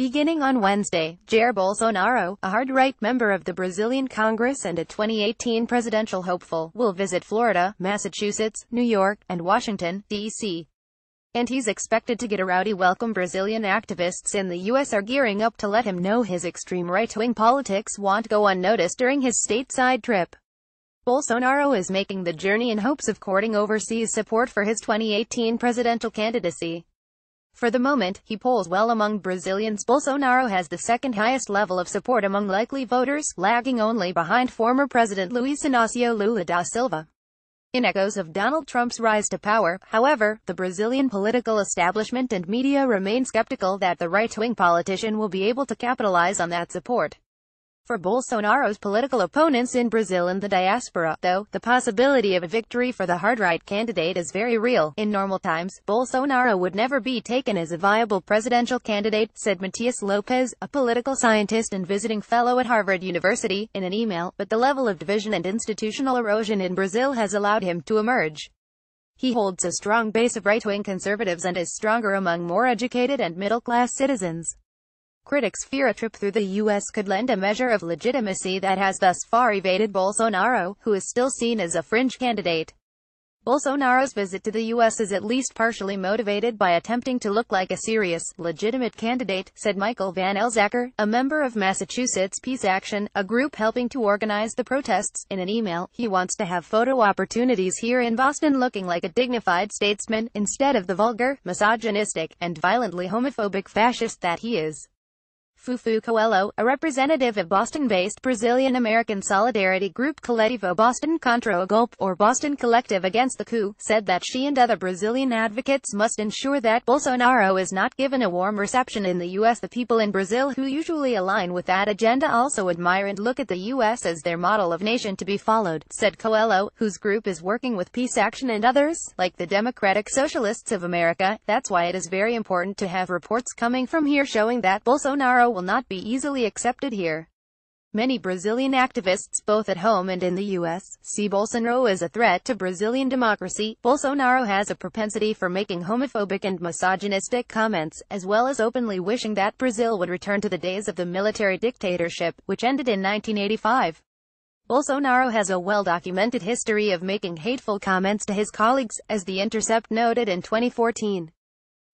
Beginning on Wednesday, Jair Bolsonaro, a hard-right member of the Brazilian Congress and a 2018 presidential hopeful, will visit Florida, Massachusetts, New York, and Washington, D.C. And he's expected to get a rowdy welcome. Brazilian activists in the U.S. are gearing up to let him know his extreme right-wing politics won't go unnoticed during his stateside trip. Bolsonaro is making the journey in hopes of courting overseas support for his 2018 presidential candidacy. For the moment, he polls well among Brazilians. Bolsonaro has the second highest level of support among likely voters, lagging only behind former President Luiz Inácio Lula da Silva. In echoes of Donald Trump's rise to power, however, the Brazilian political establishment and media remain skeptical that the right-wing politician will be able to capitalize on that support. For Bolsonaro's political opponents in Brazil and the diaspora, though, the possibility of a victory for the hard-right candidate is very real. In normal times, Bolsonaro would never be taken as a viable presidential candidate, said Matias Lopes, a political scientist and visiting fellow at Harvard University, in an email, but the level of division and institutional erosion in Brazil has allowed him to emerge. He holds a strong base of right-wing conservatives and is stronger among more educated and middle-class citizens. Critics fear a trip through the U.S. could lend a measure of legitimacy that has thus far evaded Bolsonaro, who is still seen as a fringe candidate. Bolsonaro's visit to the U.S. is at least partially motivated by attempting to look like a serious, legitimate candidate, said Michael Van Elzacker, a member of Massachusetts Peace Action, a group helping to organize the protests. In an email, he wants to have photo opportunities here in Boston looking like a dignified statesman, instead of the vulgar, misogynistic, and violently homophobic fascist that he is. Fufu Coelho, a representative of Boston-based Brazilian-American solidarity group Coletivo Boston Contra o Golpe, or Boston Collective Against the Coup, said that she and other Brazilian advocates must ensure that Bolsonaro is not given a warm reception in the U.S. The people in Brazil who usually align with that agenda also admire and look at the U.S. as their model of nation to be followed, said Coelho, whose group is working with Peace Action and others, like the Democratic Socialists of America. That's why it is very important to have reports coming from here showing that Bolsonaro will not be easily accepted here. Many Brazilian activists, both at home and in the U.S., see Bolsonaro as a threat to Brazilian democracy. Bolsonaro has a propensity for making homophobic and misogynistic comments, as well as openly wishing that Brazil would return to the days of the military dictatorship, which ended in 1985. Bolsonaro has a well-documented history of making hateful comments to his colleagues, as The Intercept noted in 2014.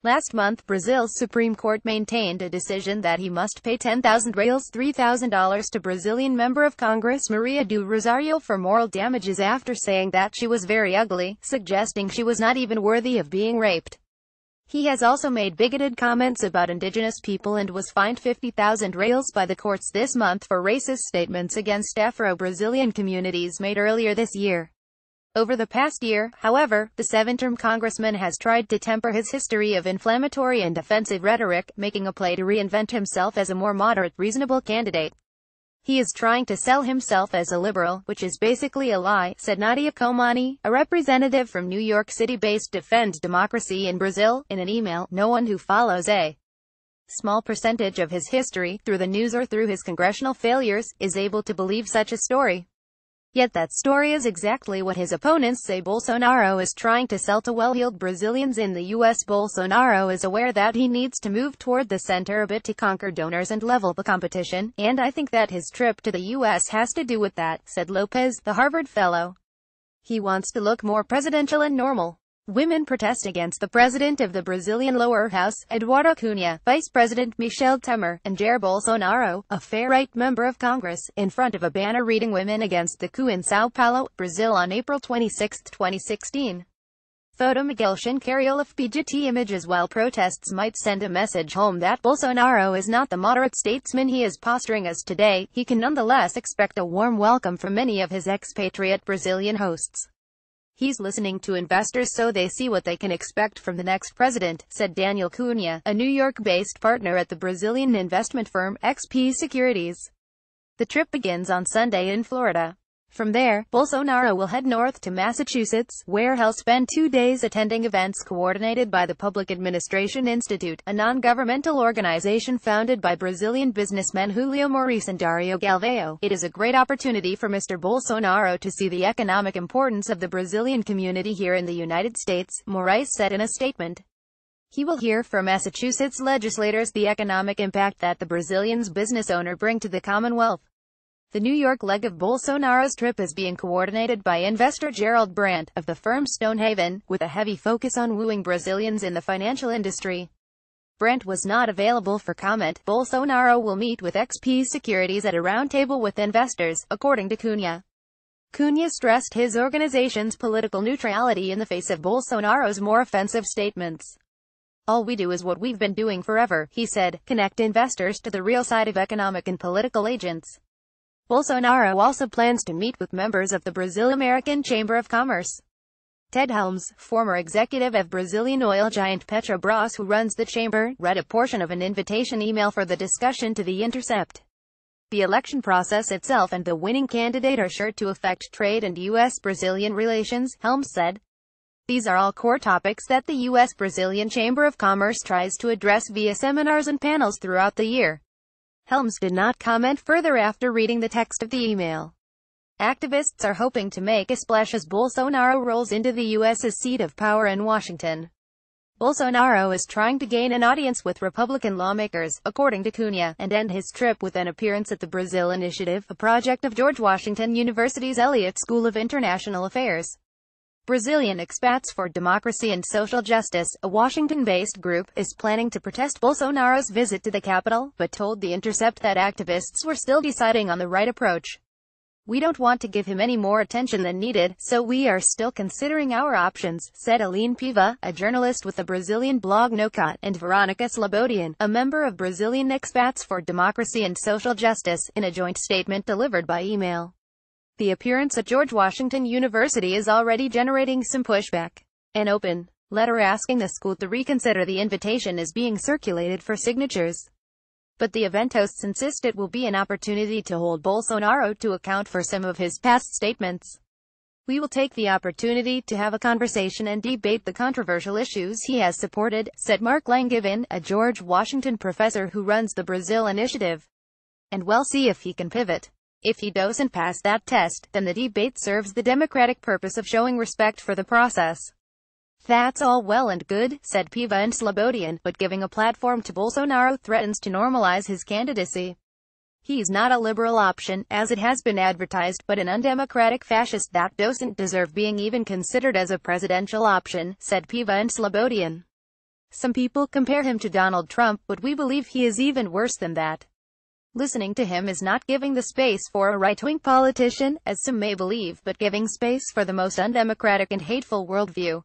Last month, Brazil's Supreme Court maintained a decision that he must pay 10,000 reais $3,000 to Brazilian Member of Congress Maria do Rosario for moral damages after saying that she was very ugly, suggesting she was not even worthy of being raped. He has also made bigoted comments about indigenous people and was fined 50,000 reais by the courts this month for racist statements against Afro-Brazilian communities made earlier this year. Over the past year, however, the seven-term congressman has tried to temper his history of inflammatory and offensive rhetoric, making a play to reinvent himself as a more moderate, reasonable candidate. He is trying to sell himself as a liberal, which is basically a lie, said Nadia Comani, a representative from New York City-based Defend Democracy in Brazil, in an email. No one who follows a small percentage of his history, through the news or through his congressional failures, is able to believe such a story. Yet that story is exactly what his opponents say Bolsonaro is trying to sell to well-heeled Brazilians in the U.S. Bolsonaro is aware that he needs to move toward the center a bit to conquer donors and level the competition, and I think that his trip to the U.S. has to do with that, said Lopes, the Harvard fellow. He wants to look more presidential and normal. Women protest against the president of the Brazilian lower house, Eduardo Cunha, Vice President Michel Temer, and Jair Bolsonaro, a far-right member of Congress, in front of a banner reading Women Against the Coup in São Paulo, Brazil on April 26, 2016. Photo Miguel Chincario of PGT images. While protests might send a message home that Bolsonaro is not the moderate statesman he is posturing as today, he can nonetheless expect a warm welcome from many of his expatriate Brazilian hosts. He's listening to investors so they see what they can expect from the next president, said Daniel Cunha, a New York-based partner at the Brazilian investment firm XP Securities. The trip begins on Sunday in Florida. From there, Bolsonaro will head north to Massachusetts, where he'll spend 2 days attending events coordinated by the Public Administration Institute, a non-governmental organization founded by Brazilian businessmen Julio Maurice and Dario Galvao. It is a great opportunity for Mr. Bolsonaro to see the economic importance of the Brazilian community here in the United States, Maurice said in a statement. He will hear from Massachusetts legislators the economic impact that the Brazilian's business owner bring to the Commonwealth. The New York leg of Bolsonaro's trip is being coordinated by investor Gerald Brandt, of the firm Stonehaven, with a heavy focus on wooing Brazilians in the financial industry. Brandt was not available for comment. Bolsonaro will meet with XP Securities at a roundtable with investors, according to Cunha. Cunha stressed his organization's political neutrality in the face of Bolsonaro's more offensive statements. "All we do is what we've been doing forever," he said, "connect investors to the real side of economic and political agents." Bolsonaro also plans to meet with members of the Brazil-American Chamber of Commerce. Ted Helms, former executive of Brazilian oil giant Petrobras who runs the chamber, read a portion of an invitation email for the discussion to The Intercept. "The election process itself and the winning candidate are sure to affect trade and U.S.-Brazilian relations," Helms said. "These are all core topics that the U.S.-Brazilian Chamber of Commerce tries to address via seminars and panels throughout the year." Helms did not comment further after reading the text of the email. Activists are hoping to make a splash as Bolsonaro rolls into the U.S.'s seat of power in Washington. Bolsonaro is trying to gain an audience with Republican lawmakers, according to Cunha, and end his trip with an appearance at the Brazil Initiative, a project of George Washington University's Elliott School of International Affairs. Brazilian Expats for Democracy and Social Justice, a Washington-based group, is planning to protest Bolsonaro's visit to the capital, but told The Intercept that activists were still deciding on the right approach. "We don't want to give him any more attention than needed, so we are still considering our options," said Aline Piva, a journalist with the Brazilian blog NoCut, and Veronica Slobodian, a member of Brazilian Expats for Democracy and Social Justice, in a joint statement delivered by email. The appearance at George Washington University is already generating some pushback. An open letter asking the school to reconsider the invitation is being circulated for signatures. But the event hosts insist it will be an opportunity to hold Bolsonaro to account for some of his past statements. "We will take the opportunity to have a conversation and debate the controversial issues he has supported," said Mark Langevin, a George Washington professor who runs the Brazil Initiative. "And we'll see if he can pivot. If he doesn't pass that test, then the debate serves the democratic purpose of showing respect for the process." "That's all well and good," said Piva and Slobodian, "but giving a platform to Bolsonaro threatens to normalize his candidacy. He's not a liberal option, as it has been advertised, but an undemocratic fascist that doesn't deserve being even considered as a presidential option," said Piva and Slobodian. "Some people compare him to Donald Trump, but we believe he is even worse than that. Listening to him is not giving the space for a right-wing politician, as some may believe, but giving space for the most undemocratic and hateful worldview."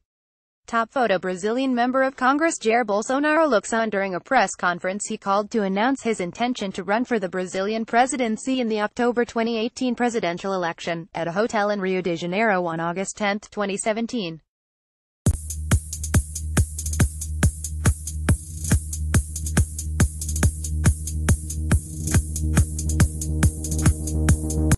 Top photo. Brazilian member of Congress Jair Bolsonaro looks on during a press conference he called to announce his intention to run for the Brazilian presidency in the October 2018 presidential election, at a hotel in Rio de Janeiro on August 10, 2017.